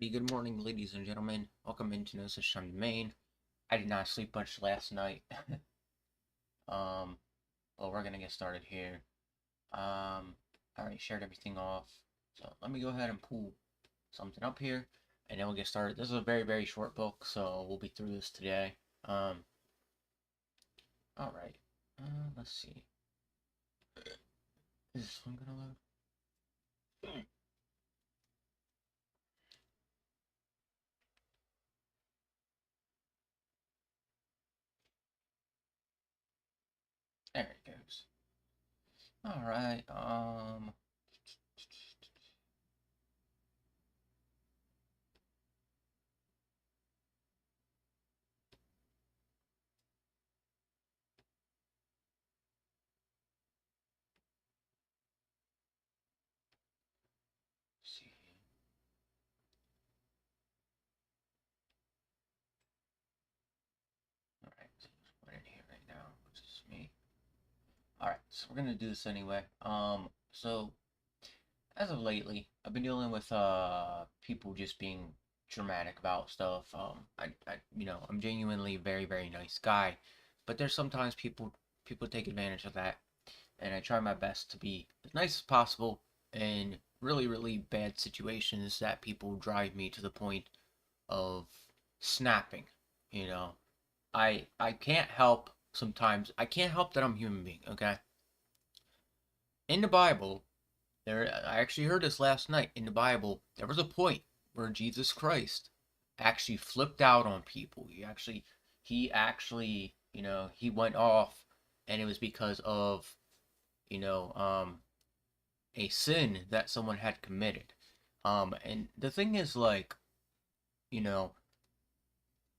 Alrighty, good morning, ladies and gentlemen. Welcome into No Such Time in Maine. I did not sleep much last night. um, well, we're gonna get started here. I already shared everything off, so let me go ahead and pull something up here, and then we'll get started. This is a very, very short book, so we'll be through this today. Alright. Let's see. Is this one gonna load? There it goes. Alright, let's see. Alright, so just put it in here right now, which is me. Alright, so we're gonna do this anyway. So as of lately, I've been dealing with people just being dramatic about stuff. I'm genuinely a very, very nice guy, but there's sometimes people take advantage of that, and I try my best to be as nice as possible in really, really bad situations that people drive me to the point of snapping. You know, I can't help sometimes. I can't help that I'm a human being. Okay, in the Bible, I actually heard this last night. In the Bible, there was a point where Jesus Christ actually flipped out on people. He went off, and it was because of, you know, a sin that someone had committed. And the thing is, like, you know,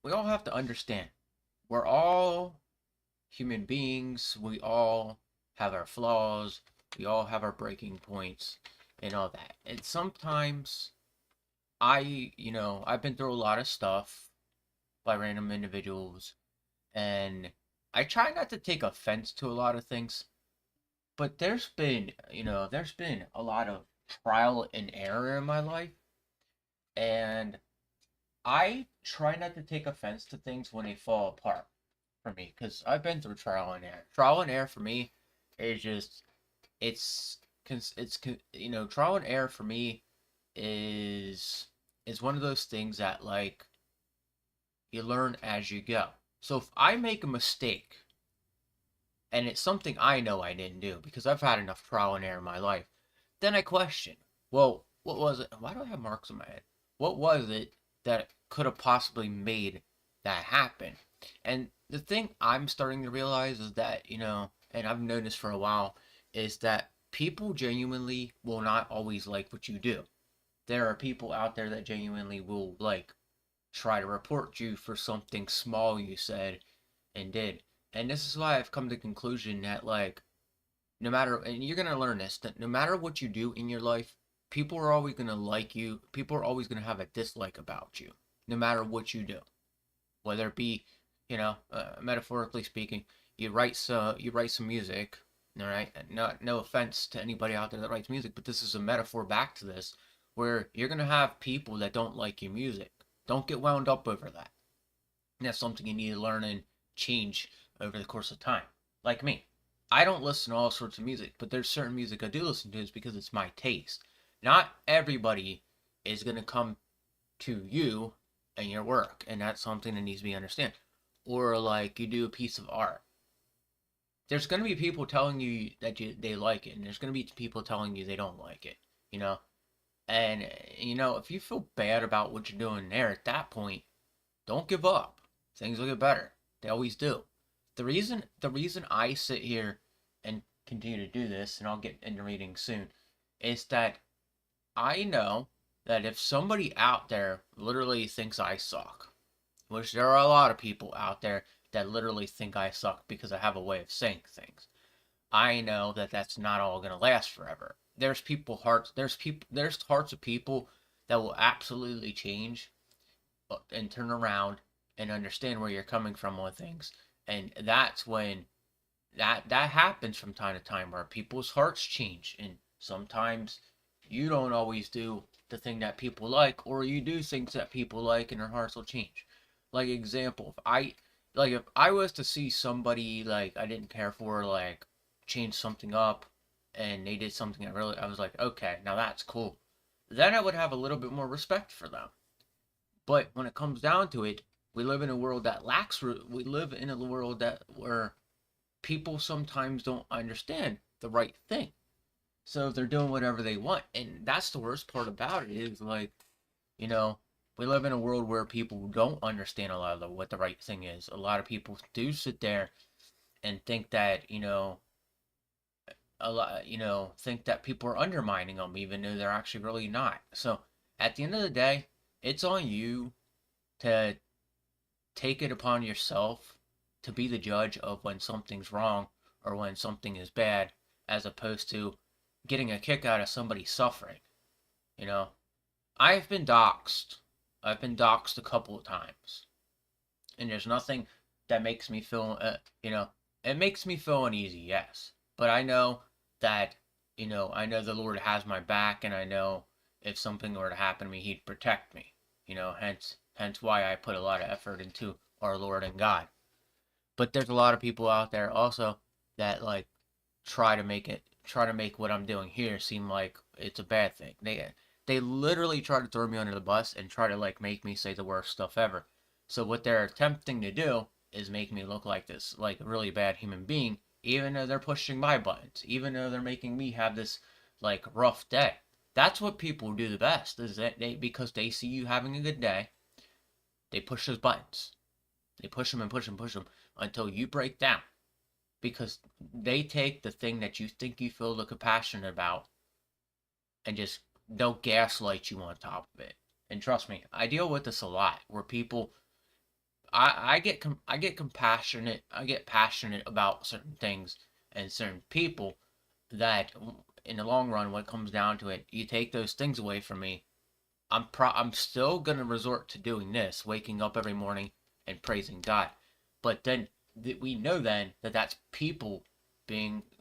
we all have to understand, we're all human beings. We all have our flaws. We all have our breaking points and all that. And sometimes I've been through a lot of stuff by random individuals, and I try not to take offense to a lot of things, but there's been a lot of trial and error in my life, and I try not to take offense to things when they fall apart for me, because I've been through trial and error. Trial and error for me is just it's trial and error for me is is one of those things that, like, you learn as you go. So if I make a mistake and it's something I know I didn't do because I've had enough trial and error in my life, then I question, well, what was it? Why do I have marks on my head? What was it that could have possibly made that happen? And the thing I'm starting to realize is that, and I've known this for a while, is that people genuinely will not always like what you do. There are people out there that genuinely will, like, try to report you for something small you said and did. And this is why I've come to the conclusion that, like, no matter, and you're going to learn this, that no matter what you do in your life, people are always going to like you. People are always going to have a dislike about you, no matter what you do. Whether it be, metaphorically speaking, you write some music, all right? No offense to anybody out there that writes music, but this is a metaphor back to this, where you're going to have people that don't like your music. Don't get wound up over that. And that's something you need to learn and change over the course of time. Like me, I don't listen to all sorts of music, but there's certain music I do listen to is because it's my taste. Not everybody is going to come to you and your work, and that's something that needs to be understood. Or, like, you do a piece of art. There's going to be people telling you that they like it, and there's going to be people telling you they don't like it, you know? And, if you feel bad about what you're doing there at that point, don't give up. Things will get better. They always do. The reason I sit here and continue to do this, and I'll get into reading soon, is that I know that if somebody out there literally thinks I suck, which there are a lot of people out there that literally think I suck because I have a way of saying things, I know that that's not all going to last forever. There's hearts of people that will absolutely change and turn around and understand where you're coming from on things. And that's when that happens from time to time, where people's hearts change, and sometimes you don't always do the thing that people like, or you do things that people like and their hearts will change. Like example, if I was to see somebody like I didn't care for like change something up and they did something I was like, okay, now that's cool. Then I would have a little bit more respect for them. But when it comes down to it, we live in a world that lacks we live in a world that where people sometimes don't understand the right thing. So they're doing whatever they want. And that's the worst part about it is like, you know, we live in a world where people don't understand a lot of what the right thing is. A lot of people do sit there and think that, think that people are undermining them even though they're actually really not. So at the end of the day, it's on you to take it upon yourself to be the judge of when something's wrong or when something is bad, as opposed to getting a kick out of somebody suffering. You know, I've been doxxed. I've been doxxed a couple of times, and there's nothing that makes me feel, it makes me feel uneasy, yes, but I know that, I know the Lord has my back, and I know if something were to happen to me, He'd protect me. Hence why I put a lot of effort into our Lord and God. But there's a lot of people out there also that like try to make what I'm doing here seem like it's a bad thing. They literally try to throw me under the bus and try to like make me say the worst stuff ever. So what they're attempting to do is make me look like this like really bad human being, even though they're pushing my buttons, even though they're making me have this like rough day. That's what people do the best, is that because they see you having a good day, they push those buttons. They push them and push them and push them until you break down, because they take the thing that you think you feel the compassion about and just they'll gaslight you on top of it. And trust me, I deal with this a lot where people I get compassionate, I get passionate about certain things and certain people that in the long run when it comes down to it, you take those things away from me, I'm still going to resort to doing this, waking up every morning and praising God. But then we know then that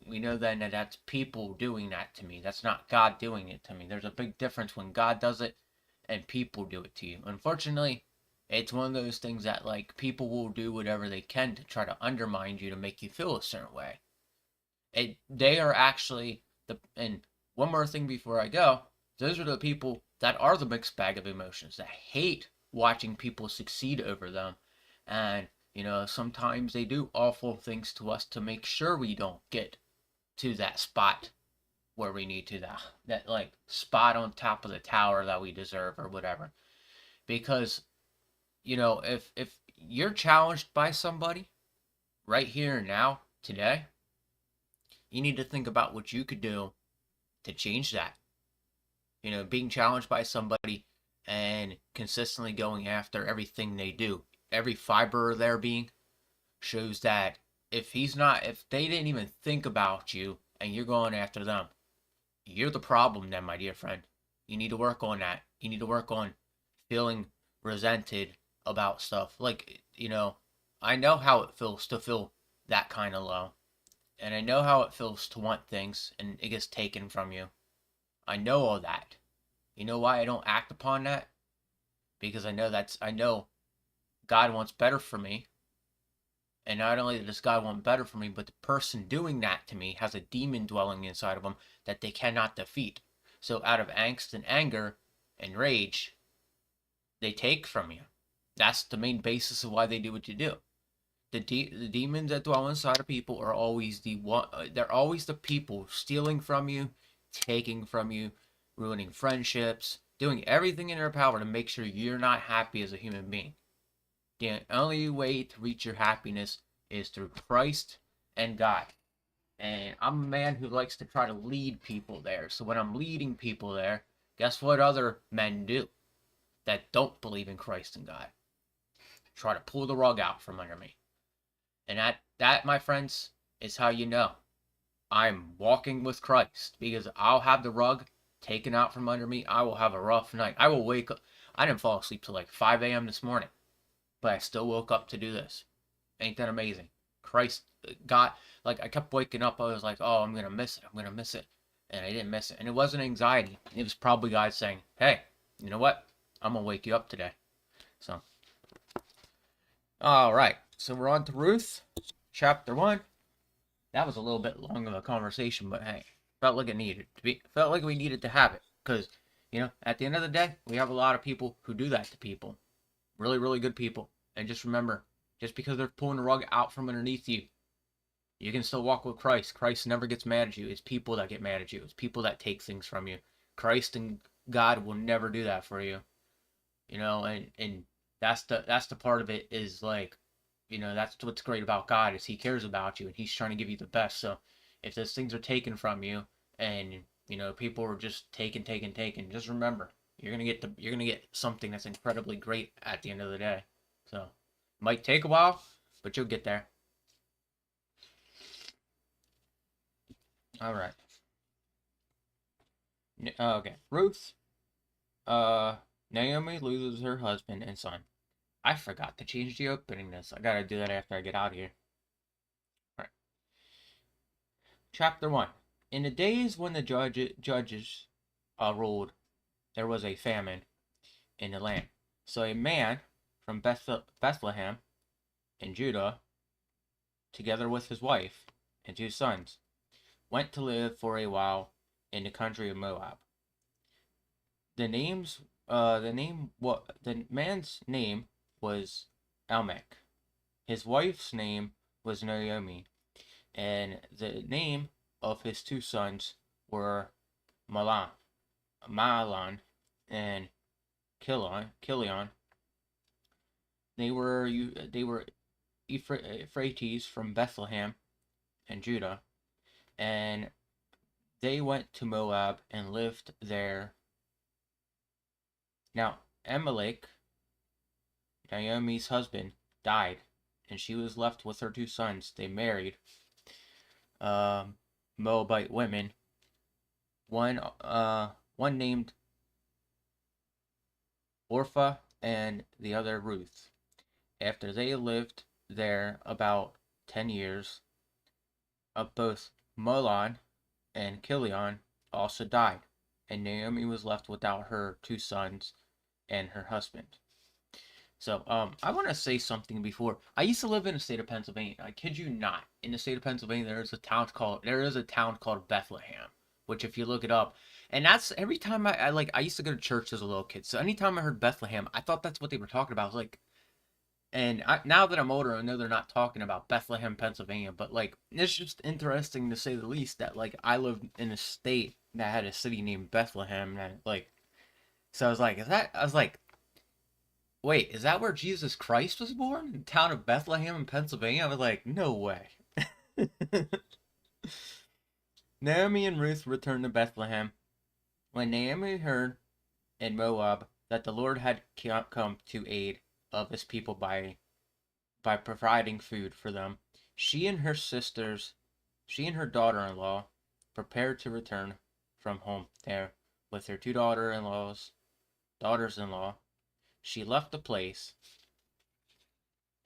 we know then that that's people doing that to me. That's not God doing it to me. There's a big difference when God does it and people do it to you. Unfortunately, it's one of those things that like people will do whatever they can to try to undermine you to make you feel a certain way. They are actually and one more thing before I go, those are the people that are the mixed bag of emotions that hate watching people succeed over them. And, sometimes they do awful things to us to make sure we don't get to that spot where we need to, that like spot on top of the tower that we deserve or whatever. Because, if you're challenged by somebody right here and now, today, you need to think about what you could do to change that. Being challenged by somebody and consistently going after everything they do, every fiber of their being, shows that if they didn't even think about you and you're going after them, you're the problem then, my dear friend. You need to work on that. You need to work on feeling resented about stuff. Like, I know how it feels to feel that kind of low. And I know how it feels to want things and it gets taken from you. I know all that. You know why I don't act upon that? Because I know God wants better for me. And not only does God want better for me, but the person doing that to me has a demon dwelling inside of them that they cannot defeat. So out of angst and anger and rage, they take from you. That's the main basis of why they do what you do. The demons that dwell inside of people are always they're always the people stealing from you, taking from you, ruining friendships, doing everything in their power to make sure you're not happy as a human being. The only way to reach your happiness is through Christ and God. And I'm a man who likes to try to lead people there. So when I'm leading people there, guess what other men do that don't believe in Christ and God? Try to pull the rug out from under me. And that, my friends, is how you know I'm walking with Christ. Because I'll have the rug taken out from under me. I will have a rough night. I will wake up. I didn't fall asleep till like 5 a.m. this morning. But I still woke up to do this. Ain't that amazing? Christ, God, like I kept waking up. I was like, oh, I'm going to miss it. I'm going to miss it. and I didn't miss it. And it wasn't anxiety. It was probably God saying, "Hey, you know what? I'm gonna wake you up today." So, all right. So we're on to Ruth, chapter 1. That was a little bit long of a conversation, but hey, felt like it needed to be. Felt like we needed to have it because, at the end of the day, we have a lot of people who do that to people. Really, really good people. And just remember, just because they're pulling the rug out from underneath you, you can still walk with Christ. Christ never gets mad at you. It's people that get mad at you. It's people that take things from you. Christ and God will never do that for you. And that's the part of it is like, that's what's great about God is he cares about you and he's trying to give you the best. So if those things are taken from you and people are just taking, just remember you're gonna get something that's incredibly great at the end of the day. So might take a while, but you'll get there. All right. Okay. Ruth. Uh, Naomi loses her husband and son. I forgot to change the opening this. I gotta do that after I get out of here. All right. Chapter 1. In the days when the judges ruled, there was a famine in the land. So a man from Bethlehem in Judah, together with his wife and 2 sons, went to live for a while in the country of Moab. The man's name was Almech. His wife's name was Naomi, and the name of his 2 sons were Malan, Mahlon and Kilion. They were Euphrates from Bethlehem and Judah, and they went to Moab and lived there. Now Amalek, Naomi's husband, died, and she was left with her 2 sons. They married Moabite women. One named Orpha and the other Ruth. After they lived there about 10 years, both Mahlon and Kilion also died, and Naomi was left without her 2 sons and her husband. So, I want to say something before. I used to live in the state of Pennsylvania. I kid you not. In the state of Pennsylvania, there is a town called Bethlehem, which if you look it up, and that's every time I used to go to church as a little kid. So anytime I heard Bethlehem, I thought that's what they were talking about. I was like, and now that I'm older, I know they're not talking about Bethlehem, Pennsylvania, but like it's just interesting to say the least that like I lived in a state that had a city named Bethlehem, and like so I was like, I was like, wait, is that where Jesus Christ was born? In the town of Bethlehem in Pennsylvania? I was like, no way. Naomi and Ruth returned to Bethlehem. When Naomi heard in Moab that the Lord had come to aid of his people by providing food for them, she and her sisters, she and her daughter-in-law, prepared to return from home there with her 2 daughters-in-law. She left the place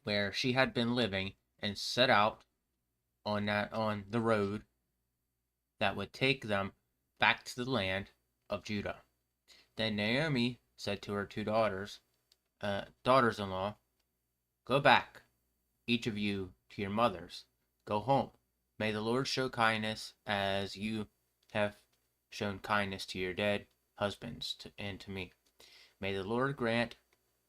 where she had been living and set out on the road that would take them back to the land of Judah. Then Naomi said to her 2 daughters-in-law, "Go back, each of you, to your mothers. Go home. May the Lord show kindness as you have shown kindness to your dead husbands and to me. May the Lord grant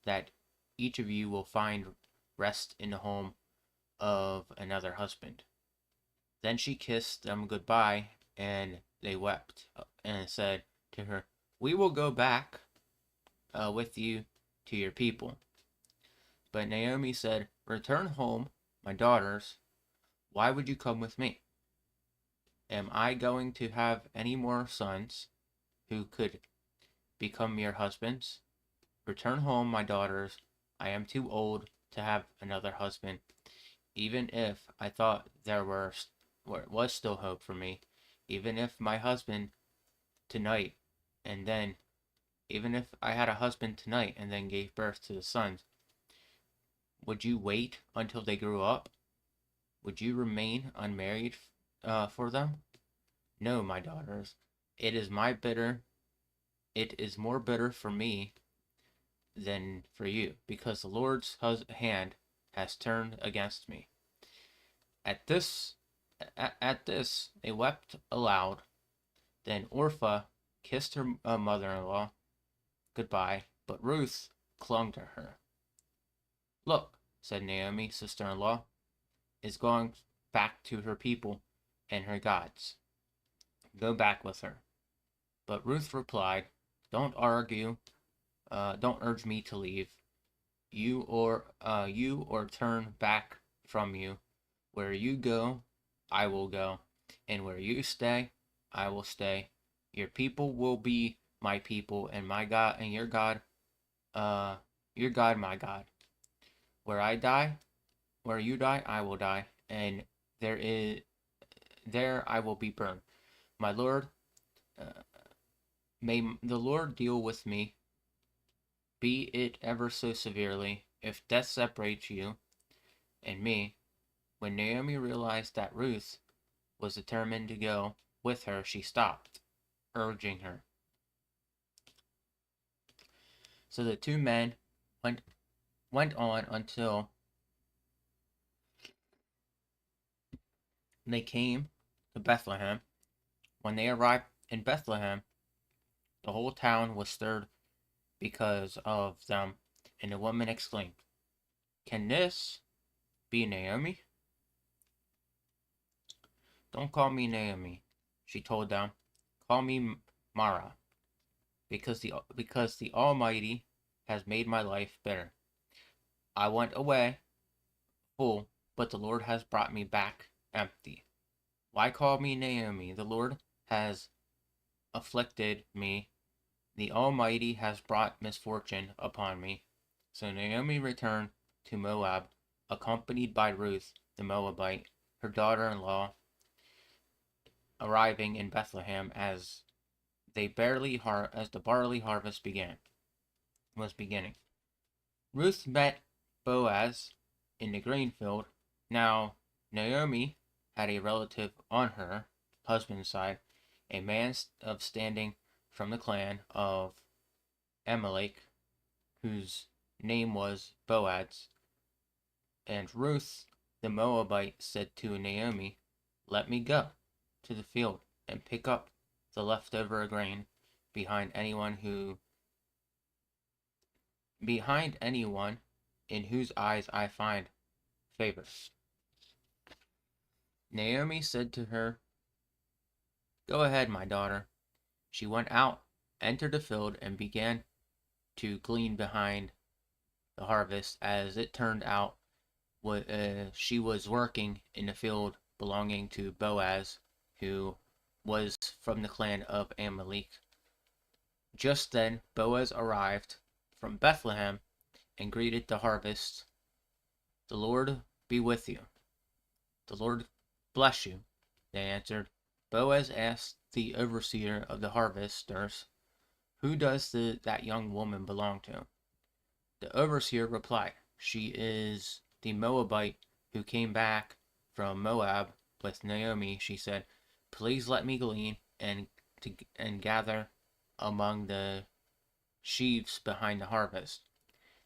that each of you will find rest in the home of another husband." Then she kissed them goodbye, and they wept, and said to her, "We will go back with you to your people." But Naomi said, "Return home, my daughters. Why would you come with me? Am I going to have any more sons who could become your husbands? Return home, my daughters. I am too old to have another husband. Even if I thought there was still hope for me, even if my husband tonight, and then, even if I had a husband tonight and then gave birth to the sons, would you wait until they grew up? Would you remain unmarried for them? No, my daughters, It is my bitter, it is more bitter for me than for you, because the Lord's hand has turned against me. At this, at this, they wept aloud. Then Orpah kissed her mother-in-law goodbye, but Ruth clung to her. Look, said Naomi, sister-in-law, is going back to her people and her gods. Go back with her. But Ruth replied, don't argue, don't urge me to leave. You or turn back from you. Where you go, I will go, and where you stay, I will stay. Your people will be my people, and my God and your God my God. Where I die, where you die, I will die, and there I will be burned. My Lord, uh, may the Lord deal with me, be it ever so severely, if death separates you and me. When Naomi realized that Ruth was determined to go with her, she stopped, urging her. So the two men went on until they came to Bethlehem. When they arrived in Bethlehem, the whole town was stirred because of them, and the woman exclaimed, can this be Naomi? Don't call me Naomi, she told them. Call me Mara, because the Almighty has made my life bitter. I went away full, but the Lord has brought me back empty. Why call me Naomi? The Lord has afflicted me. The Almighty has brought misfortune upon me. So Naomi returned to Moab, accompanied by Ruth the Moabite, her daughter-in-law, arriving in Bethlehem as the barley harvest was beginning. Ruth met Boaz in the grain field. Now Naomi had a relative on her husband's side, a man of standing from the clan of Amalek, whose name was Boaz. And Ruth the Moabite said to Naomi, let me go to the field and pick up the leftover grain behind anyone in whose eyes I find favor. Naomi said to her, go ahead, my daughter. She went out, entered the field, and began to glean behind the harvest. As it turned out, she was working in the field belonging to Boaz, who was from the clan of Amalek. Just then Boaz arrived from Bethlehem and greeted the harvest. The Lord be with you. The Lord bless you, they answered. Boaz asked the overseer of the harvesters, who does that young woman belong to? The overseer replied, she is the Moabite who came back from Moab with Naomi. She said, please let me glean and gather among the sheaves behind the harvest.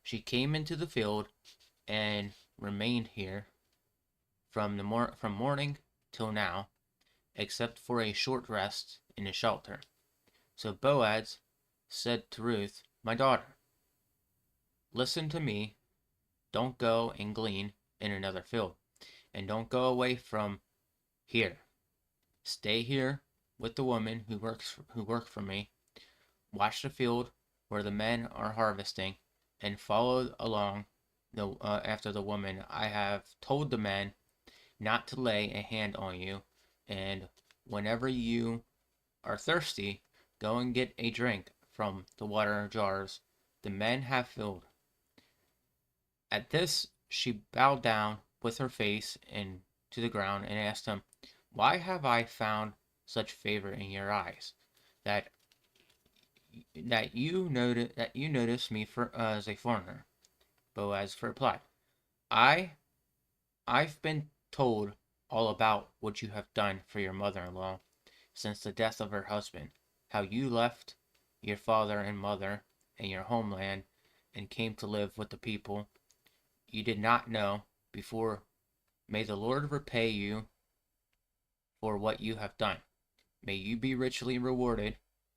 She came into the field and remained here from morning till now, except for a short rest in the shelter. So Boaz said to Ruth, my daughter, listen to me. Don't go and glean in another field, and don't go away from here. Stay here with the woman who work for me. Watch the field where the men are harvesting, and follow along after the woman. I have told the men not to lay a hand on you, and whenever you are thirsty, go and get a drink from the water jars the men have filled. At this she bowed down with her face to the ground and asked him, why have I found such favor in your eyes, that you notice me as a foreigner? Boaz replied, I've been told all about what you have done for your mother-in-law since the death of her husband. how you left your father and mother and your homeland and came to live with the people you did not know before. May the Lord repay you for what you have done. May you be richly rewarded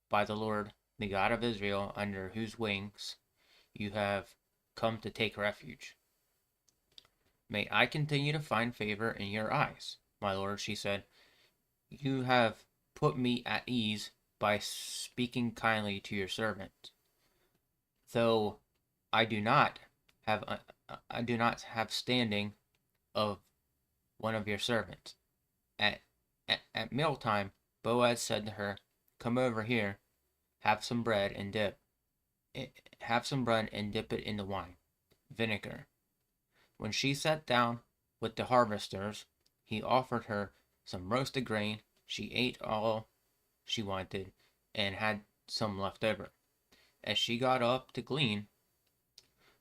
by the Lord, the God of Israel, under whose wings you have come to take refuge. May I continue to find favor in your eyes, my lord, she said. You have put me at ease by speaking kindly to your servant, though I do not I do not have standing of one of your servants. At, at mealtime, Boaz said to her, "Come over here, have some bread and dip have some bread and dip it in the wine, vinegar." When she sat down with the harvesters, he offered her some roasted grain. She ate all she wanted and had some left over. As she got up to glean,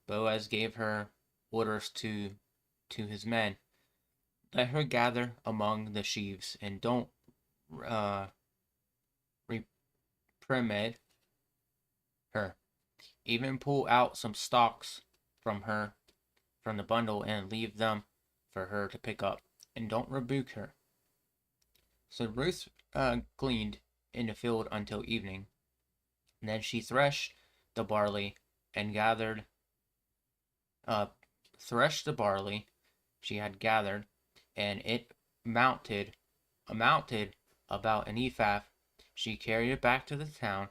Boaz gave her orders to his men. Let her gather among the sheaves and don't uh, reprimand her. Even pull out some stalks from her from the bundle and leave them for her to pick up, and don't rebuke her. So Ruth gleaned in the field until evening. And then she and gathered, uh, threshed the barley she had gathered, and it amounted about an ephah. She carried it back to the town,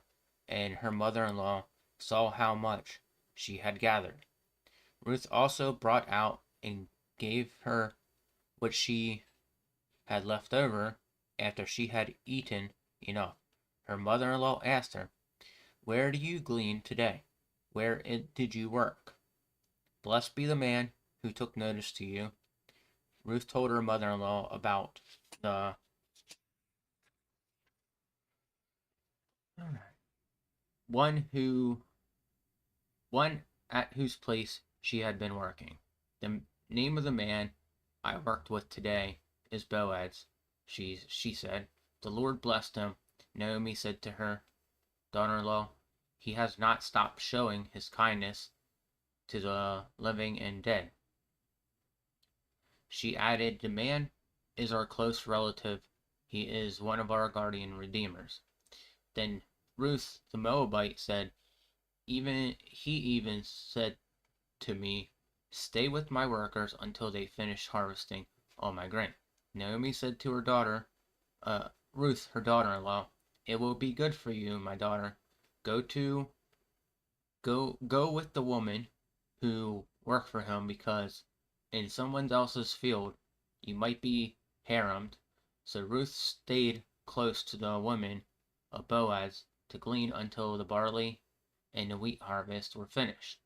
and her mother-in-law saw how much she had gathered. Ruth also brought out and gave her what she had left over after she had eaten enough. Her mother-in-law asked her, "Where do you glean today? Where did you work? Blessed be the man who took notice to you." Ruth told her mother-in-law about the one who one at whose place she had been working. The name of the man I worked with today is Boaz, she said. The Lord blessed him. Naomi said to her daughter-in-law, "He has not stopped showing his kindness to the living and dead." She added, "The man is our close relative. He is one of our guardian redeemers." Then Ruth the Moabite said, He even said to me, 'Stay with my workers until they finish harvesting all my grain.'" Naomi said to her daughter, Ruth, her daughter-in-law, "It will be good for you, my daughter. Go to go with the woman who worked for him, because in someone else's field you might be harmed." So Ruth stayed close to the women of Boaz to glean until the barley and the wheat harvest were finished,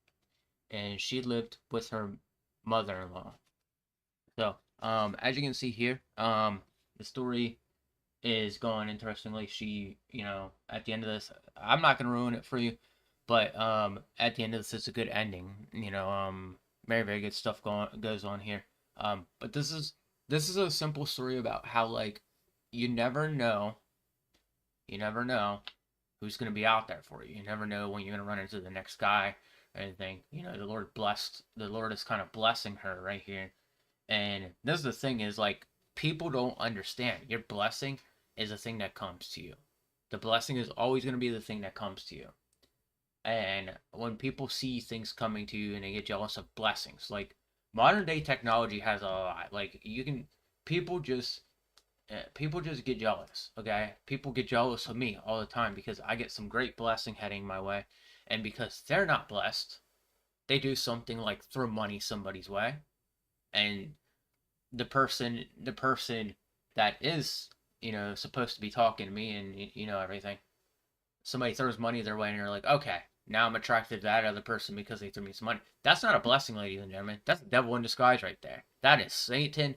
and she lived with her mother-in-law. So, as you can see here, the story is going interestingly. She, at the end of this, I'm not gonna ruin it for you, but at the end of this, it's a good ending. Very very good stuff goes on here. But this is a simple story about how, like, you never know, you never know who's gonna be out there for you. You never know when you're gonna run into the next guy or anything. The Lord is kind of blessing her right here. And this is the thing, is like, people don't understand. Your blessing is a thing that comes to you. The blessing is always going to be the thing that comes to you. And when people see things coming to you and they get jealous of blessings, like, modern day technology has a lot. Like, people just get jealous. Okay, people get jealous of me all the time because I get some great blessing heading my way, and because they're not blessed, they do something like throw money somebody's way, and the person that is, supposed to be talking to me and everything, somebody throws money their way and you're like, okay, now I'm attracted to that other person because they threw me some money. That's not a blessing, ladies and gentlemen. That's the devil in disguise right there. That is Satan.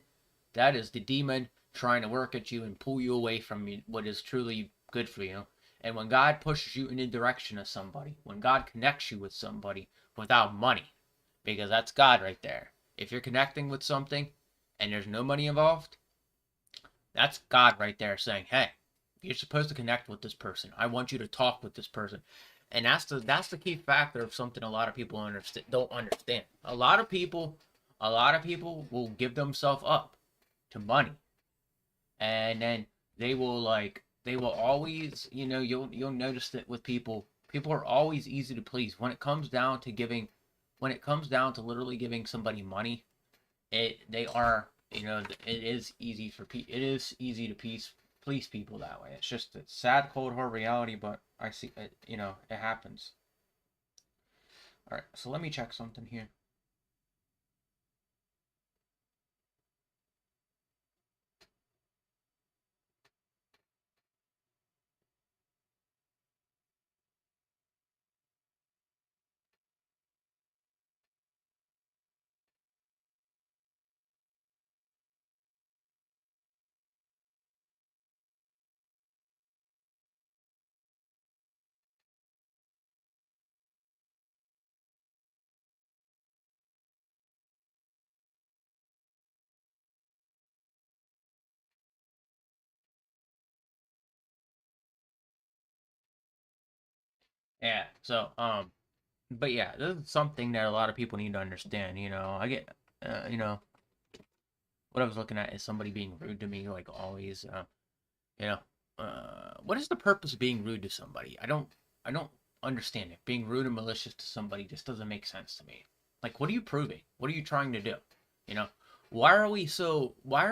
That is the demon trying to work at you and pull you away from what is truly good for you. And when God pushes you in the direction of somebody, when God connects you with somebody without money, because that's God right there. If you're connecting with something and there's no money involved, that's God right there saying, "Hey, You're supposed to connect with this person. I want you to talk with this person. And that's the key factor of something a lot of people don't understand. A lot of people will give themselves up to money, and then they will always, you'll notice that with people are always easy to please when it comes down to giving, when it comes down to literally giving somebody money. They are, it is easy it is easy to please people that way. It's just a sad, cold, hard reality, but I see it, it happens. All right, so let me check something here. Yeah, so but yeah, this is something that a lot of people need to understand. I get, what I was looking at is somebody being rude to me, like always. You know, what is the purpose of being rude to somebody? I don't understand it. Being rude and malicious to somebody just doesn't make sense to me. Like, what are you proving? What are you trying to do? You know, why are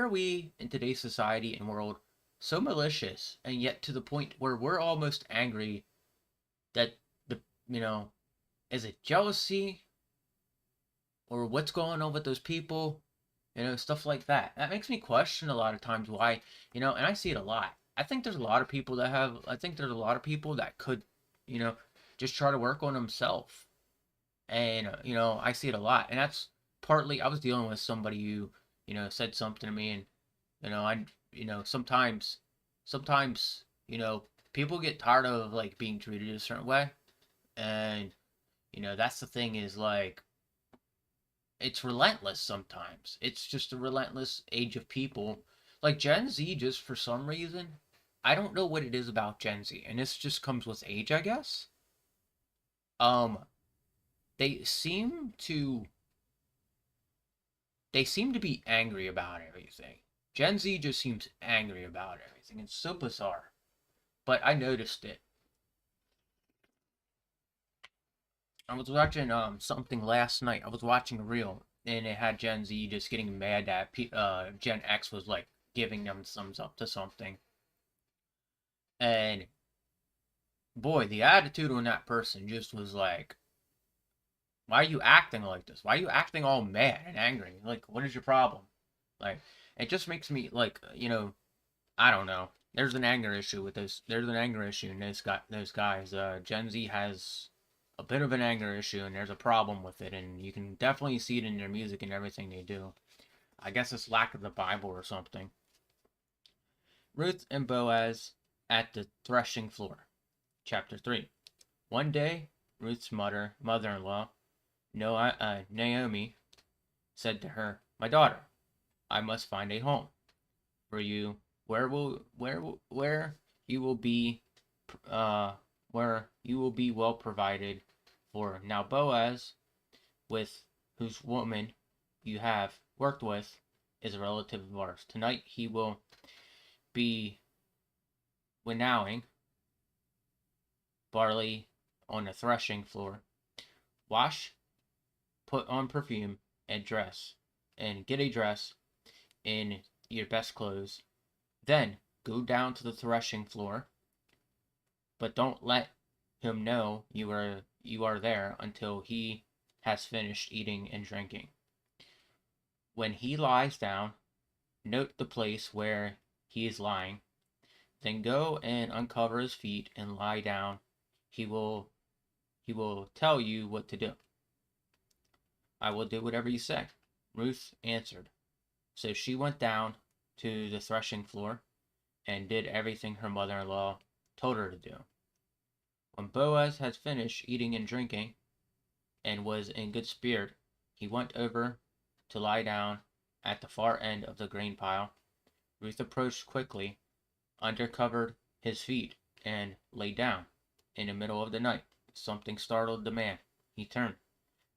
we in today's society and world so malicious, and yet to the point where we're almost angry that the, you know, is it jealousy or what's going on with those people? Stuff like that. That makes me question a lot of times why, and I see it a lot. I think there's a lot of people that could, you know, just try to work on themselves. And, I see it a lot. And that's partly, I was dealing with somebody who, said something to me, and, sometimes, people get tired of like being treated a certain way. And, that's the thing is like, it's relentless sometimes. It's just a relentless age of people. Like Gen Z, just for some reason, I don't know what it is about Gen Z, and this just comes with age, I guess. Um, they seem to they seem to be angry about everything. Gen Z just seems angry about everything. It's so bizarre. But I noticed it. I was watching something last night. I was watching a reel, and it had Gen Z just getting mad that Gen X was like giving them thumbs up to something. And boy, the attitude on that person just was like, why are you acting like this? Why are you acting all mad and angry? Like, what is your problem? Like, it just makes me like, I don't know. There's an anger issue with this. There's an anger issue in those guys. Gen Z has a bit of an anger issue, and there's a problem with it, and you can definitely see it in their music and everything they do. I guess it's lack of the Bible or something. Ruth and Boaz at the threshing floor. Chapter 3. One day, Ruth's mother-in-law, Naomi, said to her, "My daughter, I must find a home for you where you will be well provided for." Now Boaz, with whose woman you have worked with, is a relative of ours. Tonight he will be winnowing barley on the threshing floor. Wash, put on perfume, and get a dress in your best clothes. Then go down to the threshing floor, but don't let him know you are there until he has finished eating and drinking. When he lies down, note the place where he is lying. Then go and uncover his feet and lie down. He will he will tell you what to do. I will do whatever you say. Ruth answered. So she went down to the threshing floor and did everything her mother-in-law told her to do. When Boaz had finished eating and drinking, and was in good spirit, he went over to lie down at the far end of the grain pile. Ruth approached quickly, uncovered his feet and lay down. In the middle of the night, something startled the man. He turned,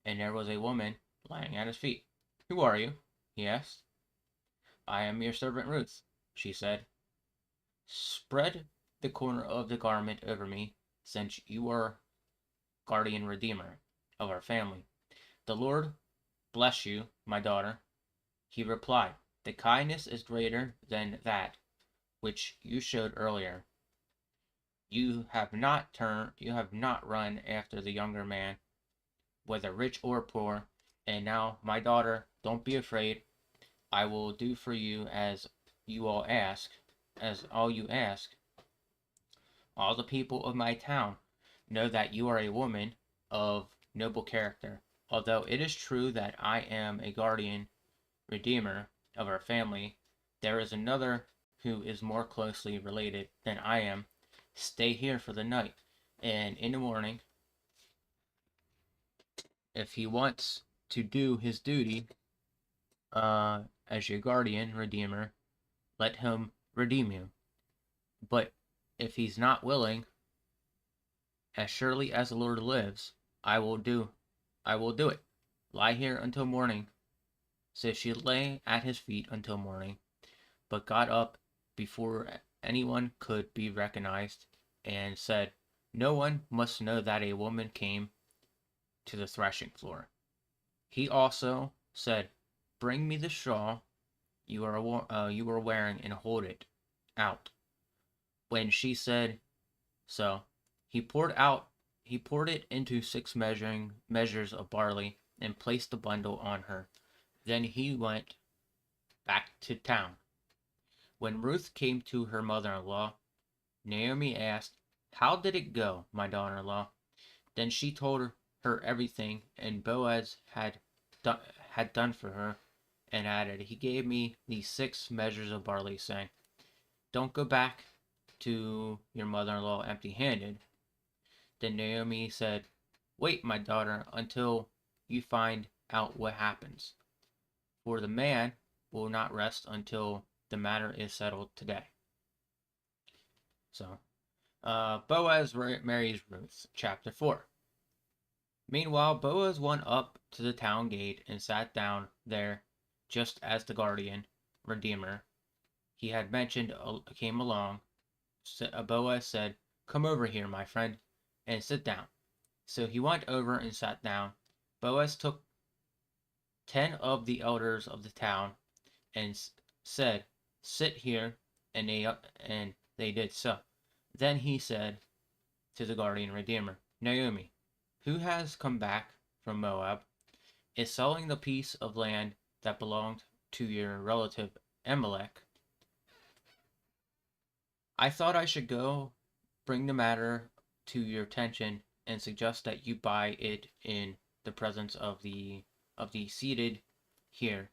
and there was a woman lying at his feet. "Who are you?" he asked. "I am your servant Ruth," she said. "Spread the corner of the garment over me, since you are guardian redeemer of our family. The Lord bless you, my daughter." He replied, "The kindness is greater than that which you showed earlier. You have not run after the younger man, whether rich or poor. And now, my daughter, don't be afraid. I will do for you you all ask, as all you ask. All the people of my town know that you are a woman of noble character. Although it is true that I am a guardian redeemer of our family, there is another who is more closely related than I am. Stay here for the night, and in the morning, if he wants to do his duty as your guardian redeemer, let him redeem you. But if he's not willing, as surely as the Lord lives, I will do it. Lie here until morning." So she lay at his feet until morning, but got up before anyone could be recognized, and said, "No one must know that a woman came to the threshing floor." He also said, "Bring me the straw you are wearing and hold it out." When she said so, he poured it into 6 measures of barley and placed the bundle on her. Then he went back to town. When Ruth came to her mother-in-law, Naomi asked, "How did it go, my daughter-in-law?" Then she told her everything and Boaz had done for her, and added, "He gave me these 6 measures of barley, saying, 'Don't go back to your mother-in-law empty-handed.'" Then Naomi said, "Wait, my daughter, until you find out what happens, for the man will not rest until the matter is settled today." So, Boaz marries Ruth, chapter 4. Meanwhile, Boaz went up to the town gate and sat down there just as the guardian redeemer he had mentioned came along. Boaz said, "Come over here, my friend, and sit down." So he went over and sat down. Boaz took 10 of the elders of the town and said, "Sit here," and they did so. Then he said to the guardian redeemer, "Naomi, who has come back from Moab, is selling the piece of land that belonged to your relative Amalek. I thought I should go bring the matter to your attention and suggest that you buy it in the presence of the seated here,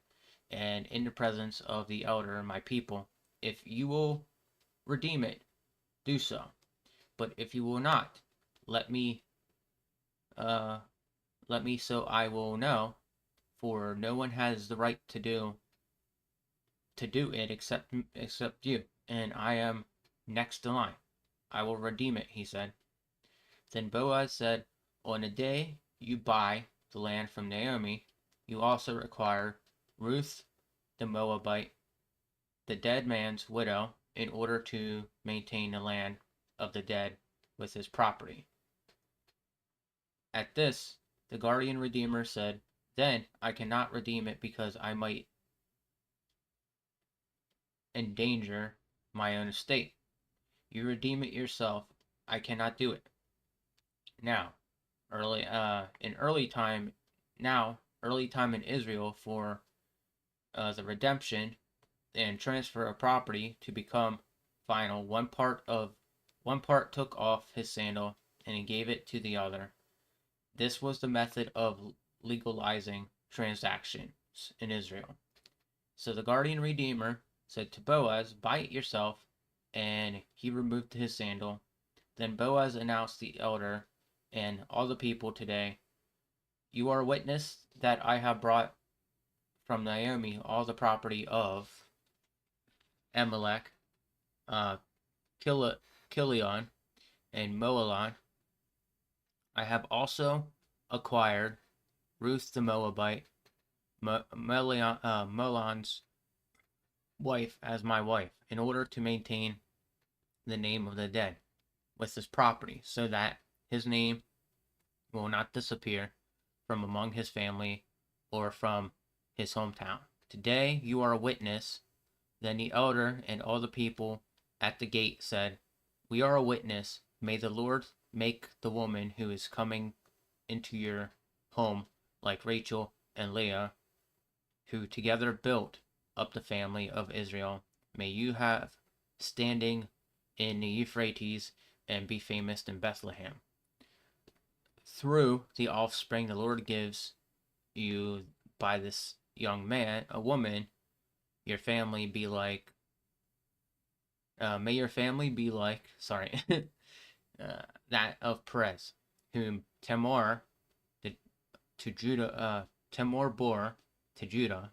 and in the presence of the elder my people. If you will redeem it, do so. But if you will not, let me so I will know, for no one has the right to do it except you, and I am next in line. I will redeem it," he said. Then Boaz said, "On the day you buy the land from Naomi, you also require Ruth the Moabite, the dead man's widow, in order to maintain the land of the dead with his property." At this, the guardian redeemer said, "Then I cannot redeem it because I might endanger my own estate. You redeem it yourself. I cannot do it." Now, early time in Israel, for the redemption and transfer of property to become final, one part took off his sandal and he gave it to the other. This was the method of legalizing transactions in Israel. So the guardian redeemer said to Boaz, "Buy it yourself," and he removed his sandal. Then Boaz announced the elder and all the people today, "You are witness that I have brought from Naomi all the property of Amalek, uh, Kilion and Moelon. I have also acquired Ruth the Moabite, Moelon's wife, as my wife, in order to maintain the name of the dead with his property, so that his name will not disappear from among his family or from his hometown. Today you are a witness. Then the elder and all the people at the gate said, "We are a witness. May the Lord make the woman who is coming into your home like Rachel and Leah, who together built up the family of Israel. May you have standing in the Euphrates and be famous in Bethlehem. Through the offspring the Lord gives you by this young man, a woman, your family be like, may your family be like, that of Perez, whom Tamar Tamar bore to Judah.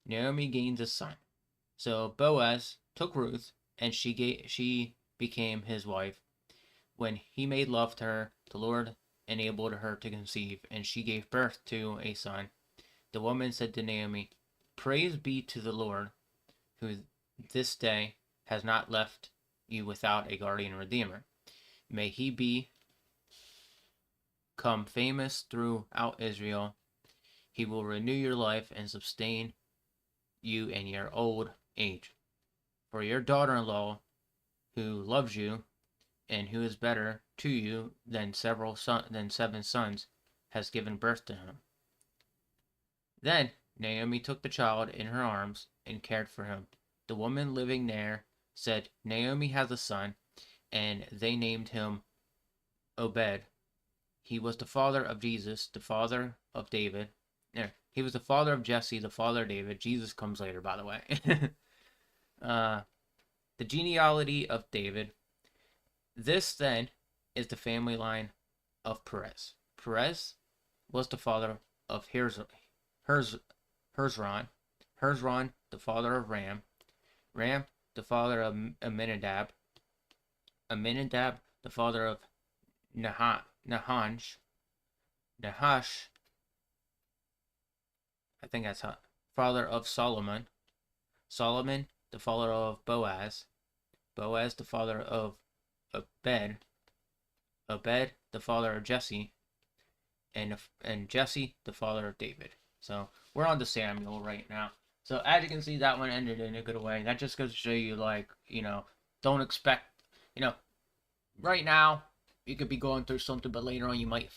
Naomi gains a son. So Boaz took Ruth, and she became his wife. When he made love to her, the Lord enabled her to conceive, and she gave birth to a son. The woman said to Naomi, "Praise be to the Lord, who this day has not left you without a guardian redeemer. May he become famous throughout Israel. He will renew your life and sustain you in your old age. For your daughter-in-law, who loves you and who is better to you than 7 sons, has given birth to him." Then Naomi took the child in her arms and cared for him. The woman living there said, "Naomi has a son," and they named him Obed. He was the father of Jesus, the father of David. He was the father of Jesse, the father of David. Jesus comes later, by the way. The genealogy of David. This then is the family line of Perez. Perez was the father of Hezron. Hezron, the father of Ram. Ram, the father of Amminadab. Amminadab, the father of Nahash. Nahash, I think that's how, father of Solomon. Solomon, the father of Boaz. Boaz, the father of Obed. Obed, the father of Jesse. And Jesse, the father of David. So we're on to Samuel right now. So as you can see, that one ended in a good way. That just goes to show you, like, don't expect, right now you could be going through something, but later on you might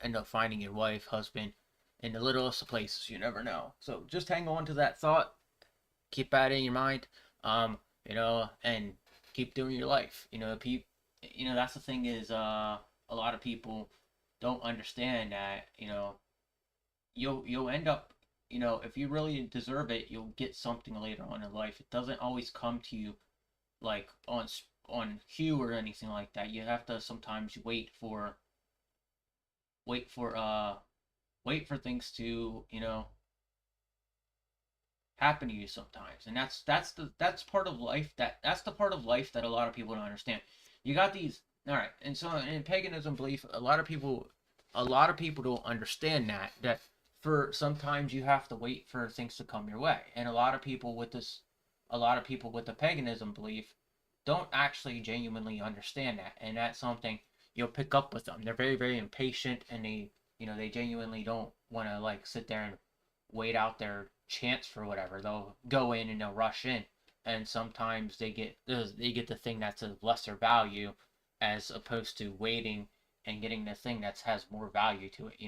end up finding your wife, husband, in the littlest of places. You never know. So just hang on to that thought. Keep that in your mind. And keep doing your life. That's the thing is, a lot of people don't understand that, you'll end up, if you really deserve it, you'll get something later on in life. It doesn't always come to you like on cue or anything like that. You have to sometimes wait for things to, happen to you sometimes. And that's part of life, that's the part of life that a lot of people don't understand. You got these, all right, and so in paganism belief, a lot of people don't understand that for sometimes you have to wait for things to come your way. And a lot of people with the paganism belief don't actually genuinely understand that, and that's something you'll pick up with them. They're very, very impatient, and they genuinely don't want to, like, sit there and wait out their chance for whatever. They'll go in and they'll rush in, and sometimes they get the thing that's of lesser value, as opposed to waiting and getting the thing that has more value to it.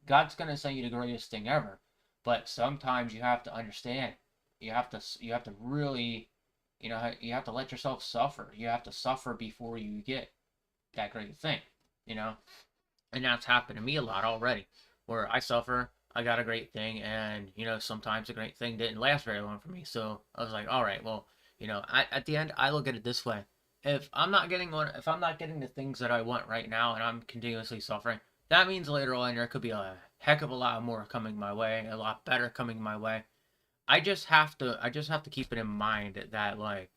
God's gonna send you the greatest thing ever, but sometimes you have to understand. You have to really, you have to let yourself suffer. You have to suffer before you get that great thing. And that's happened to me a lot already, where I suffer, I got a great thing, and sometimes a great thing didn't last very long for me. So I was like, all right, well, at the end, I look at it this way: if I'm not getting the things that I want right now, and I'm continuously suffering, that means later on there could be a heck of a lot more coming my way, a lot better coming my way. I just have to keep it in mind that, like,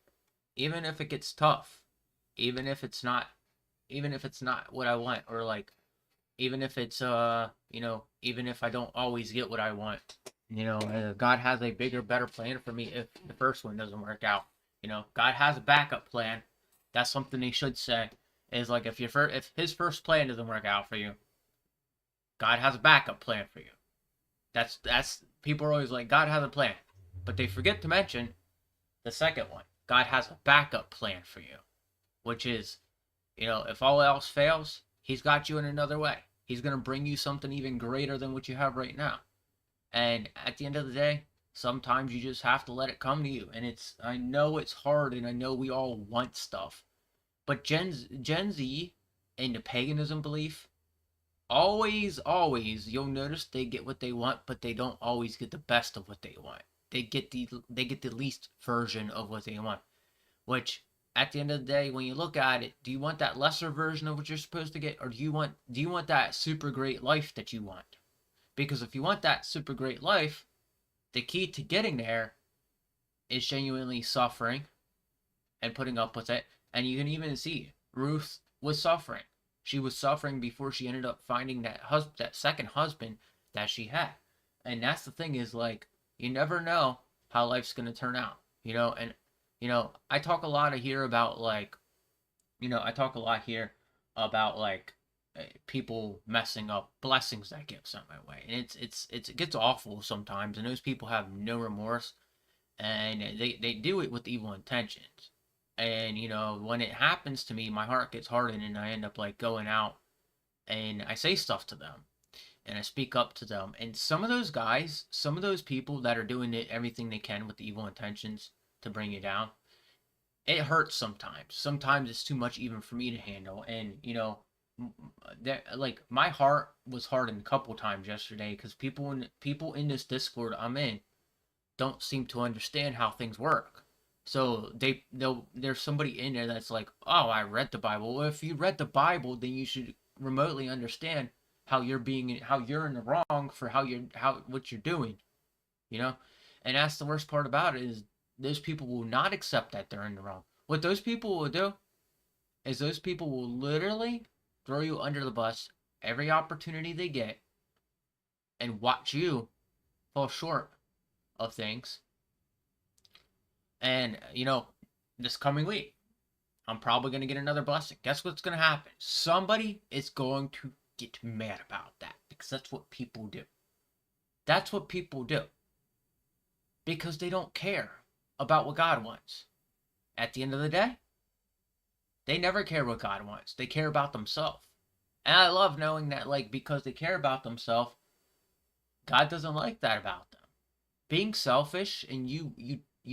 even if it gets tough, even if it's not, even if it's not what I want, or like, even if it's, even if I don't always get what I want, God has a bigger, better plan for me if the first one doesn't work out. God has a backup plan. That's something he should say. Is like if his first plan doesn't work out for you, God has a backup plan for you. That's people are always like God has a plan, but they forget to mention the second one. God has a backup plan for you, which is, if all else fails, he's got you in another way. He's going to bring you something even greater than what you have right now. And at the end of the day, sometimes you just have to let it come to you. And I know it's hard, and I know we all want stuff. But Gen Z and the paganism belief, always, you'll notice they get what they want, but they don't always get the best of what they want. They get the least version of what they want. Which, at the end of the day, when you look at it, do you want that lesser version of what you're supposed to get, or do you want that super great life that you want? Because if you want that super great life, the key to getting there is genuinely suffering and putting up with it. And you can even see Ruth was suffering. She was suffering before she ended up finding that second husband that she had. And that's the thing, is like, you never know how life's gonna turn out. And I talk a lot here about like, I talk a lot here about like, people messing up blessings that get sent my way, and it gets awful sometimes, and those people have no remorse, and they do it with evil intentions. And when it happens to me, my heart gets hardened, and I end up like going out and I say stuff to them, and I speak up to them. And some of those guys, some of those people that are doing everything they can with the evil intentions to bring you down, it hurts sometimes. Sometimes it's too much even for me to handle. And that, like, my heart was hardened a couple times yesterday because people in this Discord I'm in don't seem to understand how things work. So there's somebody in there that's like, oh, I read the Bible. Well, if you read the Bible, then you should remotely understand how you're in the wrong for what you're doing, you know. And that's the worst part about it, is those people will not accept that they're in the wrong. What those people will do is those people will literally throw you under the bus every opportunity they get and watch you fall short of things. And, this coming week, I'm probably going to get another blessing. Guess what's going to happen? Somebody is going to get mad about that, because that's what people do. That's what people do. Because they don't care about what God wants. At the end of the day, they never care what God wants. They care about themselves. And I love knowing that, like, because they care about themselves, God doesn't like that about them. Being selfish and you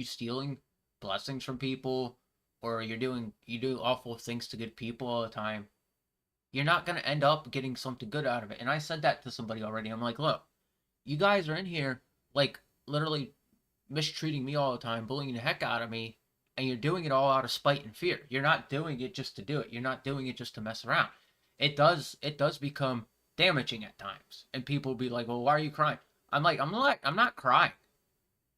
stealing blessings from people, or you do awful things to good people all the time, you're not going to end up getting something good out of it. And I said that to somebody already. I'm like, look, you guys are in here, like, literally mistreating me all the time, bullying the heck out of me, and you're doing it all out of spite and fear. You're not doing it just to do it. You're not doing it just to mess around. It does become damaging at times. And people will be like, well, why are you crying? I'm not crying.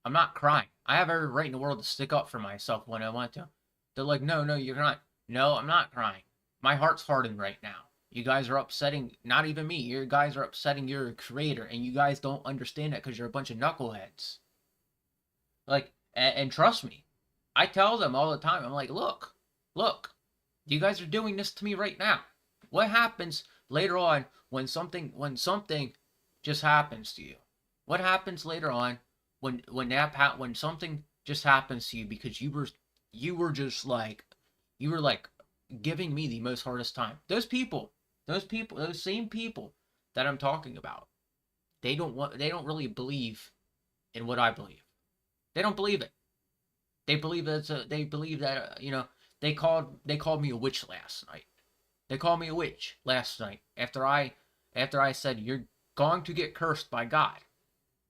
I'm not crying. I have every right in the world to stick up for myself when I want to. They're like, no, you're not. No, I'm not crying. My heart's hardened right now. You guys are upsetting, not even me. You guys are upsetting your creator, and you guys don't understand that because you're a bunch of knuckleheads. Like, and trust me, I tell them all the time, I'm like, look, you guys are doing this to me right now. What happens later on when something just happens to you? What happens later on when something just happens to you because you were just like, you were like giving me the most hardest time. Those same people that I'm talking about, they don't really believe in what I believe. They don't believe it. They believe that they called me a witch last night. They called me a witch last night after I said you're going to get cursed by God.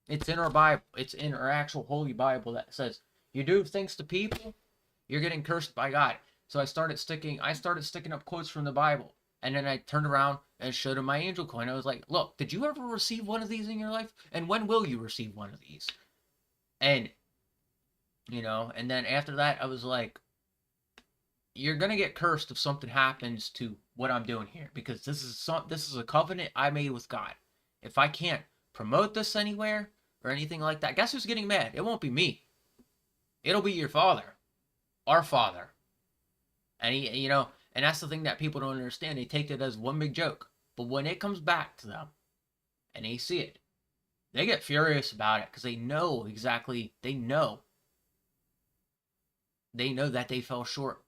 It's in our Bible. It's in our actual Holy Bible that says you do things to people, you're getting cursed by God. So I started sticking up quotes from the Bible, and then I turned around and showed him my angel coin. I was like, look, did you ever receive one of these in your life? And when will you receive one of these? And and then after that, I was like, you're gonna get cursed if something happens to what I'm doing here, because this is a covenant I made with God. If I can't promote this anywhere or anything like that, guess who's getting mad? It won't be me. It'll be your father, our father. And and that's the thing that people don't understand. They take it as one big joke. But when it comes back to them and they see it, they get furious about it because they know exactly, they know that they fell short.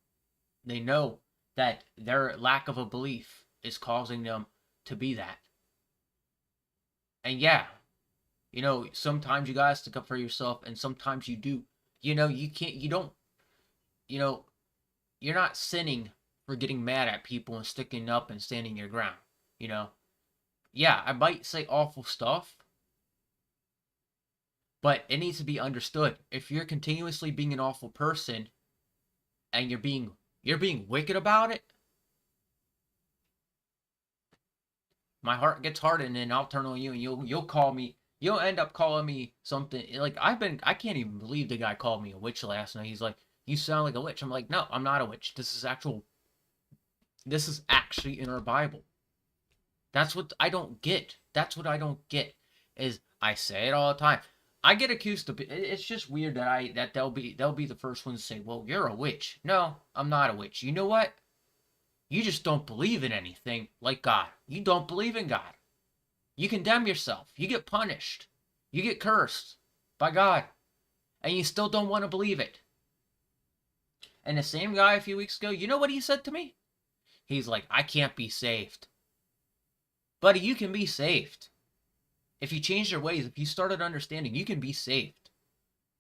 They know that their lack of a belief is causing them to be that. And yeah, sometimes you gotta stick up for yourself, and sometimes you do. You can't, you don't, you know, you're not sinning for getting mad at people and sticking up and standing your ground. You know, yeah, I might say awful stuff, but it needs to be understood. If you're continuously being an awful person and you're being wicked about it, my heart gets hardened, and I'll turn on you, and you'll call me. You'll end up calling me something like I can't even believe the guy called me a witch last night. He's like, "You sound like a witch." I'm like, "No, I'm not a witch. This is actually in our Bible." That's what I don't get. That's what I don't get. Is I say it all the time. I get accused of it's just weird that they'll be the first ones to say, "Well, you're a witch." No, I'm not a witch. You know what? You just don't believe in anything like God. You don't believe in God. You condemn yourself. You get punished. You get cursed by God. And you still don't want to believe it. And the same guy a few weeks ago, you know what he said to me? He's like, "I can't be saved." Buddy, you can be saved. If you change your ways, if you started understanding, you can be saved.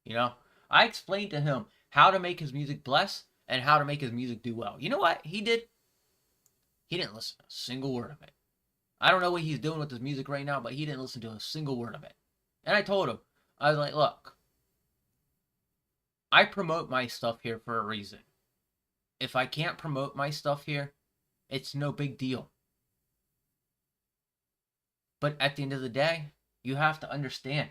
You know? I explained to him how to make his music bless and how to make his music do well. You know what he did? He didn't listen to a single word of it. I don't know what he's doing with his music right now, but he didn't listen to a single word of it. And I told him, I was like, "Look, I promote my stuff here for a reason. If I can't promote my stuff here, it's no big deal. But at the end of the day, you have to understand,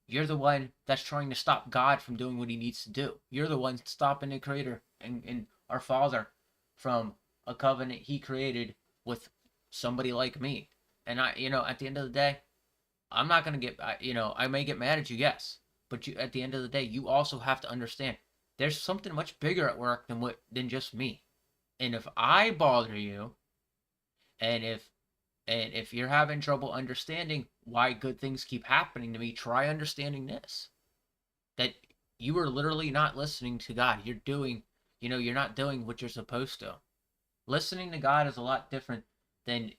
you're the one that's trying to stop God from doing what he needs to do. You're the one stopping the Creator and our Father from a covenant he created with somebody like me." And at the end of the day, I'm not going to get, I may get mad at you, yes. But at the end of the day, you also have to understand there's something much bigger at work than just me. And if I bother you, and if you're having trouble understanding why good things keep happening to me, try understanding this. That you are literally not listening to God. You're not doing what you're supposed to. Listening to God is a lot different than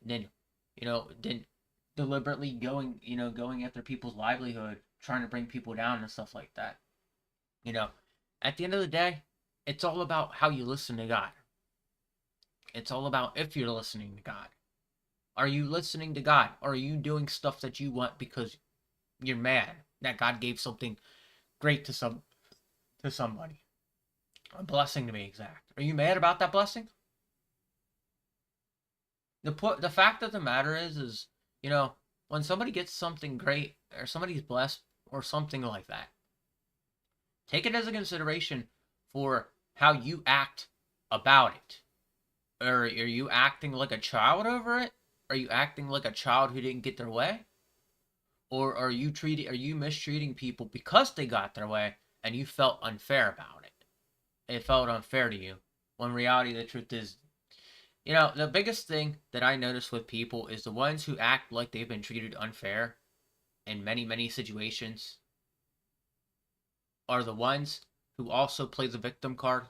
deliberately going after people's livelihood, trying to bring people down and stuff like that. You know, at the end of the day, it's all about how you listen to God. It's all about if you're listening to God. Are you listening to God? Or are you doing stuff that you want because you're mad that God gave something great to somebody? A blessing to be exact. Are you mad about that blessing? The fact of the matter is when somebody gets something great or somebody's blessed or something like that, take it as a consideration for how you act about it. Or are you acting like a child over it? Are you acting like a child who didn't get their way? Or are you mistreating people because they got their way and you felt unfair about it? It felt unfair to you. When in reality, the truth is, the biggest thing that I notice with people is the ones who act like they've been treated unfair in many, many situations are the ones who also play the victim card.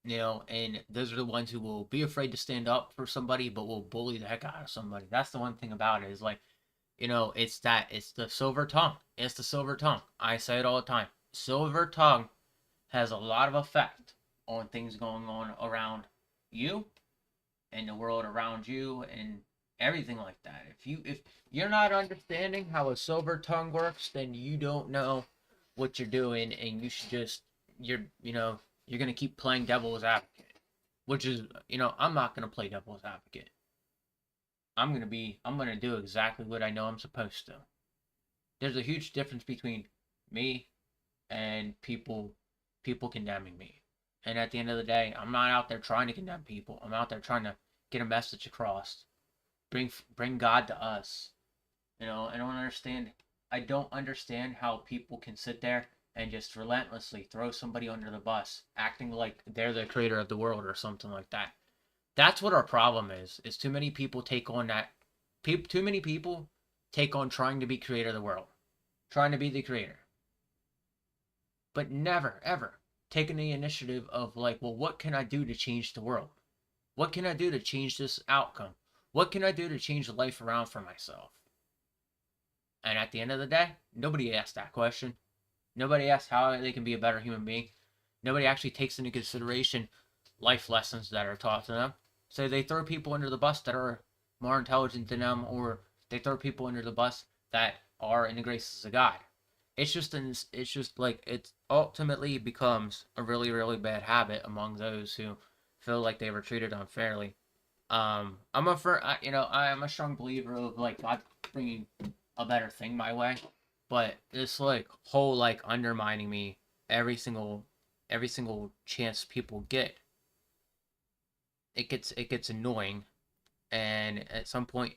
And those are the ones who will be afraid to stand up for somebody, but will bully the heck out of somebody. That's the one thing about it is like, it's the silver tongue. It's the silver tongue. I say it all the time. Silver tongue has a lot of effect on things going on around you and the world around you and everything like that. If you're not understanding how a silver tongue works, then you don't know what you're doing, and you should just you're going to keep playing devil's advocate, which is, I'm not going to play devil's advocate. I'm going to do exactly what I know I'm supposed to. There's a huge difference between me and people people condemning me. And at the end of the day, I'm not out there trying to condemn people. I'm out there trying to get a message across. Bring God to us. I don't understand how people can sit there and just relentlessly throw somebody under the bus, acting like they're the creator of the world or something like that. That's what our problem is too many people take on that. Too many people take on trying to be creator of the world, trying to be the creator, but never ever taking the initiative of like, well, what can I do to change the world? What can I do to change this outcome? What can I do to change life around for myself? And at the end of the day, nobody asks that question. Nobody asks how they can be a better human being. Nobody actually takes into consideration life lessons that are taught to them. So they throw people under the bus that are more intelligent than them, or they throw people under the bus that are in the graces of God. It's just like it ultimately becomes a really really bad habit among those who feel like they were treated unfairly. I'm a strong believer of like God bringing a better thing my way, but this like whole like undermining me every single chance people get, it gets annoying, and at some point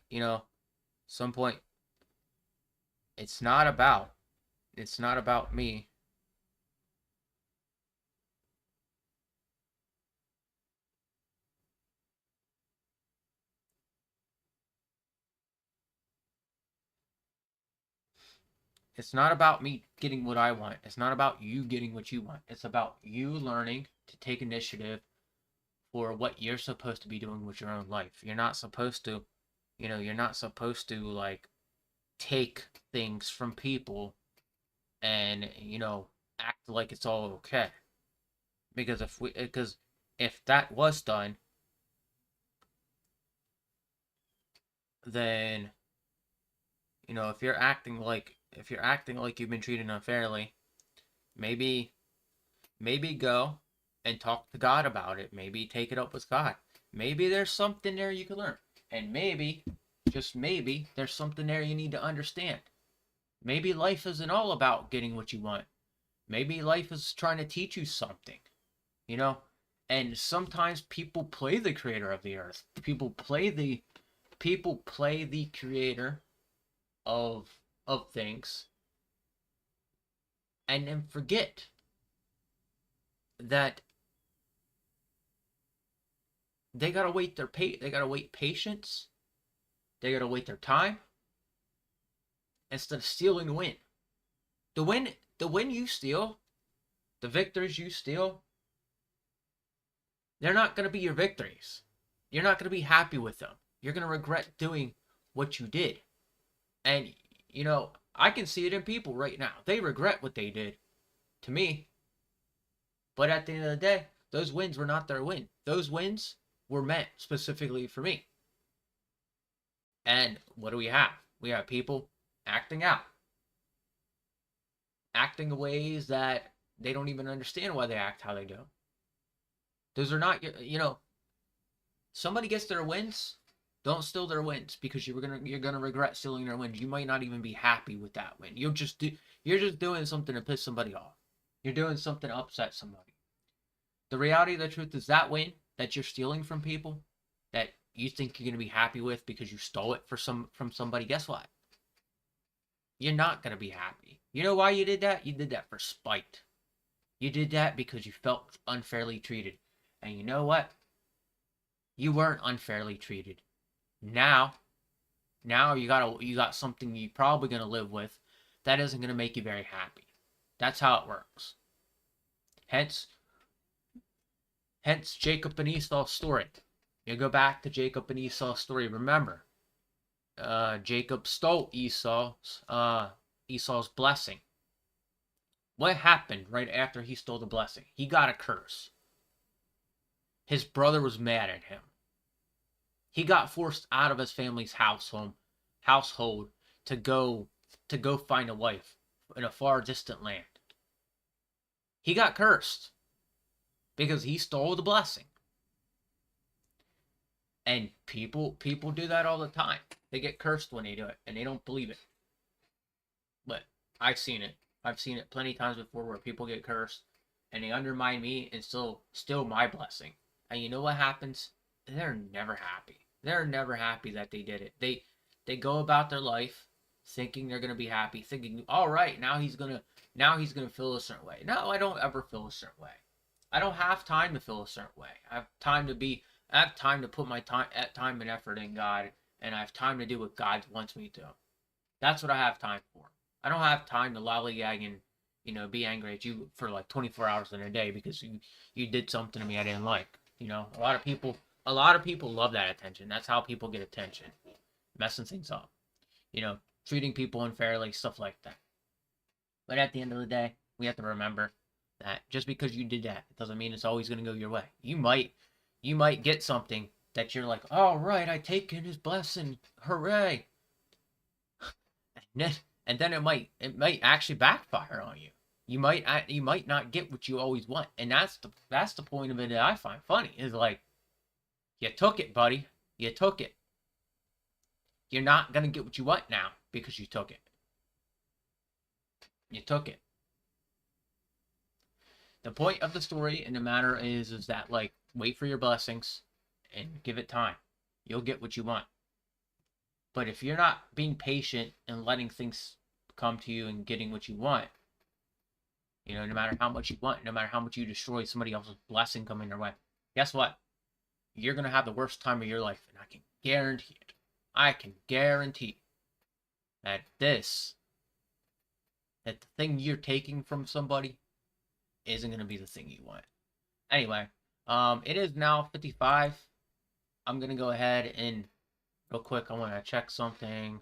it's not about me. It's not about me getting what I want. It's not about you getting what you want. It's about you learning to take initiative for what you're supposed to be doing with your own life. You're not supposed to like take things from people and, act like it's all okay. Because if that was done, then, if you're acting like you've been treated unfairly, maybe maybe go and talk to God about it. Maybe take it up with God. Maybe there's something there you can learn. And maybe, just maybe, there's something there you need to understand. Maybe life isn't all about getting what you want. Maybe life is trying to teach you something, you know? And sometimes people play the creator of the earth. People play the creator of things and then forget that they gotta wait patience, they gotta wait their time instead of stealing the win. The win you steal, the victories you steal, they're not gonna be your victories. You're not gonna be happy with them. You're gonna regret doing what you did. And I can see it in people right now. They regret what they did to me. But at the end of the day, those wins were not their win. Those wins were meant specifically for me. And what do we have? We have people acting out, acting in ways that they don't even understand why they act how they do. Those are not, somebody gets their wins. Don't steal their wins because you're gonna regret stealing their wins. You might not even be happy with that win. You're just doing something to piss somebody off. You're doing something to upset somebody. The reality of the truth is that win that you're stealing from people that you think you're gonna be happy with because you stole it from somebody, guess what? You're not gonna be happy. You know why you did that? You did that for spite. You did that because you felt unfairly treated. And you know what? You weren't unfairly treated. Now you got something you're probably gonna live with that isn't gonna make you very happy. That's how it works. Hence Jacob and Esau's story. You go back to Jacob and Esau's story. Remember, Jacob stole Esau's blessing. What happened right after he stole the blessing? He got a curse. His brother was mad at him. He got forced out of his family's household to go find a wife in a far distant land. He got cursed because he stole the blessing. And people do that all the time. They get cursed when they do it and they don't believe it. But I've seen it. I've seen it plenty of times before where people get cursed and they undermine me and still steal my blessing. And you know what happens? They're never happy. They're never happy that they did it. They go about their life thinking they're gonna be happy, thinking, all right, now he's gonna feel a certain way. No, I don't ever feel a certain way. I don't have time to feel a certain way. I have time to put my time and effort in God, and I have time to do what God wants me to. That's what I have time for. I don't have time to lollygag and be angry at you for like 24 hours in a day because you did something to me I didn't like. A lot of people love that attention. That's how people get attention, messing things up. You know, treating people unfairly, stuff like that. But at the end of the day, we have to remember that just because you did that, it doesn't mean it's always going to go your way. You might get something that you're like, "All right, I take in his blessing, hooray!" And then it might actually backfire on you. You might not get what you always want, and that's the point of it that I find funny is like you took it, buddy. You took it. You're not gonna get what you want now because you took it. You took it. The point of the story and the matter is that like wait for your blessings and give it time. You'll get what you want. But if you're not being patient and letting things come to you and getting what you want, no matter how much you want, no matter how much you destroy somebody else's blessing coming their way, guess what? You're gonna have the worst time of your life, and I can guarantee it. I can guarantee that that the thing you're taking from somebody isn't gonna be the thing you want. Anyway, it is now 55. I'm gonna go ahead and real quick. I want to check something.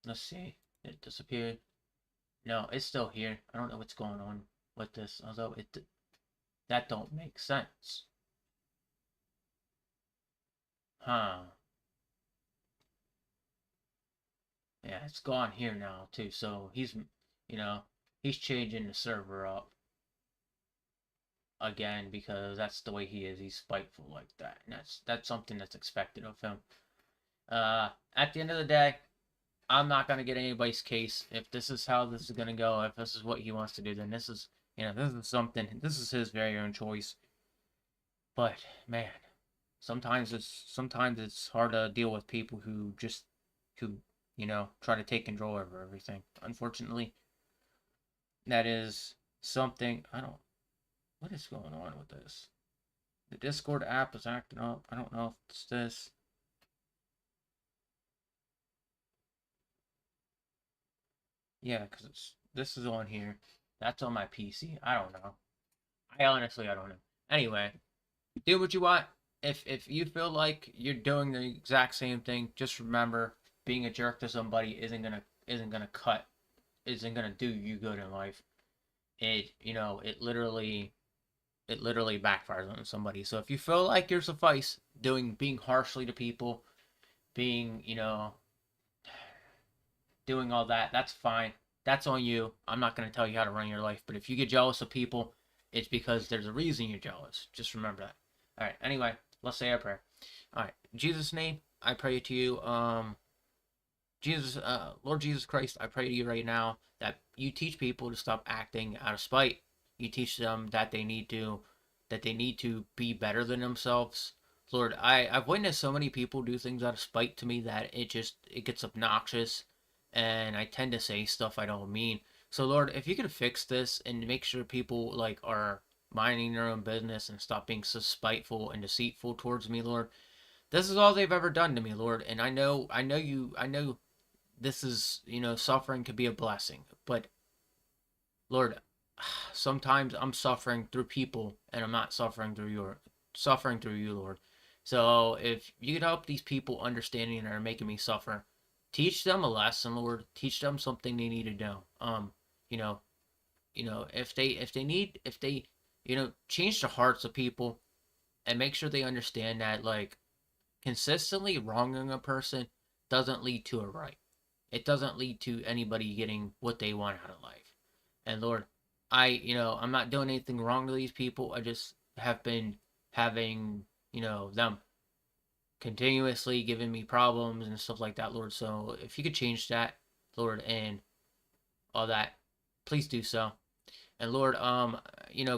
Let's see. It disappeared. No, it's still here. I don't know what's going on with this. Although that don't make sense. Huh. Yeah, it's gone here now too. So he's changing the server up again because that's the way he is. He's spiteful like that, and that's something that's expected of him. At the end of the day, I'm not gonna get anybody's case. If this is how this is gonna go, if this is what he wants to do, then this is his very own choice. But man, sometimes it's hard to deal with people who try to take control over everything. Unfortunately, that is something I don't. What is going on with this? The Discord app is acting up. I don't know if it's this. Yeah, because this is on here. That's on my PC. I don't know. I don't know. Anyway, do what you want. If you feel like you're doing the exact same thing, just remember being a jerk to somebody isn't gonna do you good in life. It literally backfires on somebody. So if you feel like you're suffice being harshly to people, being doing all that, that's fine. That's on you. I'm not going to tell you how to run your life. But if you get jealous of people, it's because there's a reason you're jealous. Just remember that. All right. Anyway, let's say our prayer. All right. In Jesus' name, I pray to you. Lord Jesus Christ, I pray to you right now that you teach people to stop acting out of spite. You teach them that they need to be better than themselves. Lord, I've witnessed so many people do things out of spite to me that it gets obnoxious, and I tend to say stuff I don't mean. So Lord, if you can fix this and make sure people like are minding their own business and stop being so spiteful and deceitful towards me, Lord. This is all they've ever done to me, Lord, and I know this is, suffering could be a blessing, but Lord, sometimes I'm suffering through people and I'm not suffering through you, Lord. So if you could help these people understanding that are making me suffer, teach them a lesson, Lord. Teach them something they need to know. You know, if they change the hearts of people and make sure they understand that like consistently wronging a person doesn't lead to a right. It doesn't lead to anybody getting what they want out of life. And Lord, I'm not doing anything wrong to these people. I just have been having, them continuously giving me problems and stuff like that, Lord. So if you could change that, Lord, and all that, please do so. And Lord,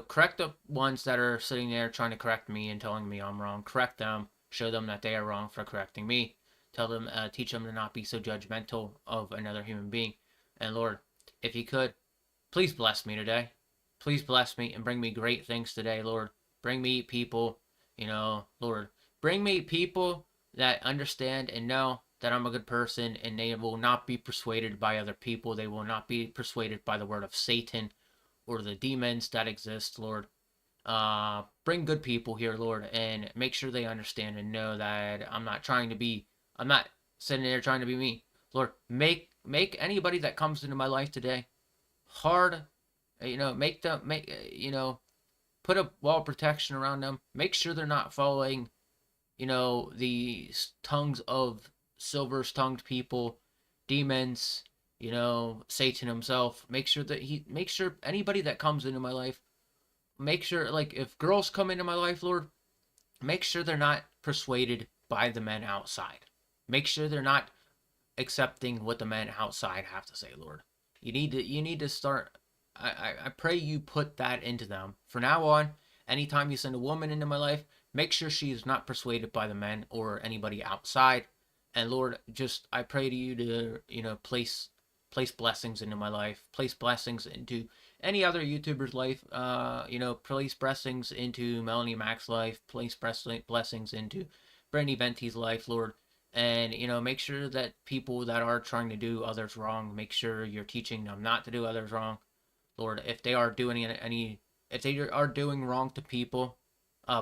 correct the ones that are sitting there trying to correct me and telling me I'm wrong. Correct them. Show them that they are wrong for correcting me. Tell them, teach them to not be so judgmental of another human being. And Lord, if you could, please bless me today. Please bless me and bring me great things today, Lord. Bring me people, Lord. Bring me people that understand and know that I'm a good person, and they will not be persuaded by other people. They will not be persuaded by the word of Satan or the demons that exist, Lord. Bring good people here, Lord, and make sure they understand and know that I'm not sitting there trying to be me. Lord, make anybody that comes into my life today hard, make them, put a wall of protection around them. Make sure they're not following, the tongues of silver-tongued people, demons, Satan himself. Make sure anybody that comes into my life, make sure, like, if girls come into my life, Lord, make sure they're not persuaded by the men outside. Make sure they're not accepting what the men outside have to say, Lord. You need to start. I pray you put that into them. For now on, anytime you send a woman into my life, make sure she is not persuaded by the men or anybody outside. And Lord, just I pray to you to place blessings into my life, place blessings into any other YouTuber's life. Place blessings into Melanie Mac's life, place blessings into Brandy Venti's life, Lord. And make sure that people that are trying to do others wrong, make sure you're teaching them not to do others wrong, Lord. If they are doing wrong to people,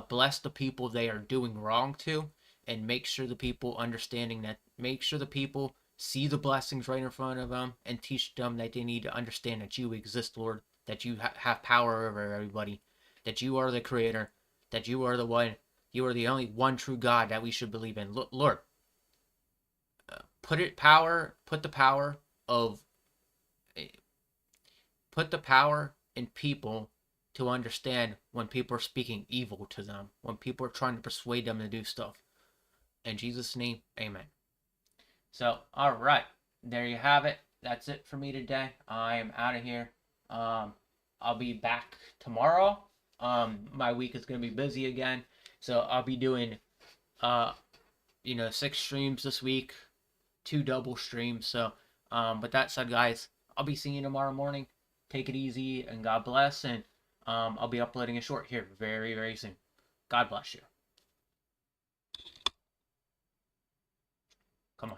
bless the people they are doing wrong to, and make sure the people understanding that, make sure the people see the blessings right in front of them, and teach them that they need to understand that you exist, Lord, that you have power over everybody, that you are the creator, that you are the one, you are the only one true God that we should believe in. Lord, put the power of put the power in people to understand when people are speaking evil to them, when people are trying to persuade them to do stuff. In Jesus' name, amen. So, all right, there you have it. That's it for me today. I am out of here. I'll be back tomorrow. My week is gonna be busy again, so I'll be doing 6 streams this week, 2 double streams. So, with that said, guys, I'll be seeing you tomorrow morning. Take it easy and God bless. And I'll be uploading a short here very, very soon. God bless you. Come on.